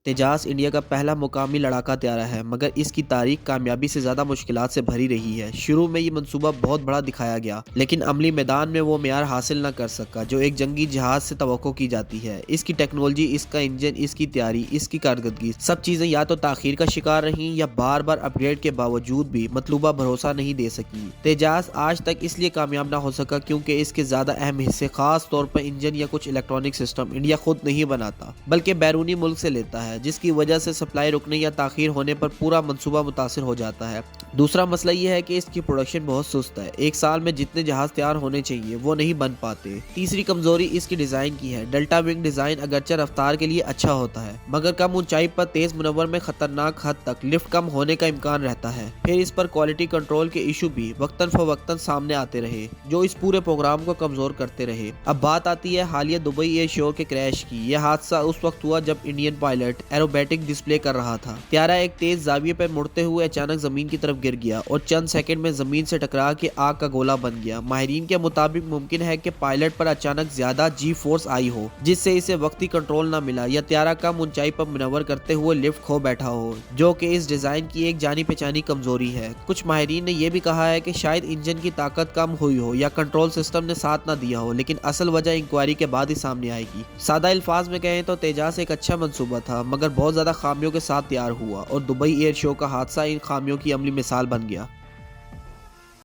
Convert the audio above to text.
Tejas India کا پہلا مقامی لڑاکا طیارہ ہے، مگر اس کی تاریخ کامیابی سے زیادہ مشکلات سے بھری رہی ہے۔ شروع میں یہ منصوبہ بہت بڑا دکھایا گیا، لیکن عملی میدان میں وہ معیار حاصل نہ کر سکا جو ایک جنگی جہاز سے توقع کی جاتی ہے۔ اس کی ٹیکنالوجی، اس کا انجن، اس کی تیاری، اس کی کارکردگی، سب چیزیں یا تو تاخیر کا شکار رہیں یا بار بار اپ گریڈ کے باوجود بھی مطلوبہ بھروسہ نہیں دے سکی۔ تیجاس آج تک اس لیے کامیاب نہ ہو سکا کیونکہ اس کے زیادہ اہم حصے، خاص طور پر انجن یا کچھ الیکٹرانک سسٹم، انڈیا خود نہیں بناتا بلکہ بیرونی ملک سے لیتا ہے، جس کی وجہ سے سپلائی رکنے یا تاخیر ہونے پر پورا منصوبہ متاثر ہو جاتا ہے۔ دوسرا مسئلہ یہ ہے کہ اس کی پروڈکشن بہت سست ہے، ایک سال میں جتنے جہاز تیار ہونے چاہیے وہ نہیں بن پاتے۔ تیسری کمزوری اس کی ڈیزائن کی ہے۔ ڈیلٹا ونگ ڈیزائن اگرچہ رفتار کے لیے اچھا ہوتا ہے، مگر کم اونچائی پر تیز منور میں خطرناک حد تک لفٹ کم ہونے کا امکان رہتا ہے۔ پھر اس پر کوالٹی کنٹرول کے ایشو بھی وقتاً فوقتاً سامنے آتے رہے، جو اس پورے پروگرام کو کمزور کرتے رہے۔ اب بات آتی ہے حالیہ دبئی ایئر شو کے کریش کی۔ یہ حادثہ اس وقت ہوا جب انڈین پائلٹ ایروبیٹک ڈسپلے کر رہا تھا۔ طیارہ ایک تیز زاویے پر مڑتے ہوئے اچانک زمین کی طرف گر گیا اور چند سیکنڈ میں زمین سے ٹکرا کے آگ کا گولہ بن گیا۔ ماہرین کے مطابق ممکن ہے کہ پائلٹ پر اچانک زیادہ جی فورس آئی ہو، جس سے اسے وقتی کنٹرول نہ ملا، یا طیارہ کم اونچائی پر منور کرتے ہوئے لفٹ کھو بیٹھا ہو، جو کہ اس ڈیزائن کی ایک جانی پہچانی کمزوری ہے۔ کچھ ماہرین نے یہ بھی کہا ہے کہ شاید انجن کی طاقت کم ہوئی ہو یا کنٹرول سسٹم نے ساتھ نہ دیا ہو، لیکن اصل وجہ انکوائری کے بعد ہی سامنے آئے گی۔ سادہ الفاظ میں کہیں تو تیجاس ایک اچھا منصوبہ تھا، مگر بہت زیادہ خامیوں کے ساتھ تیار ہوا، اور دبئی ایئر شو کا حادثہ ان خامیوں کی عملی مثال بن گیا۔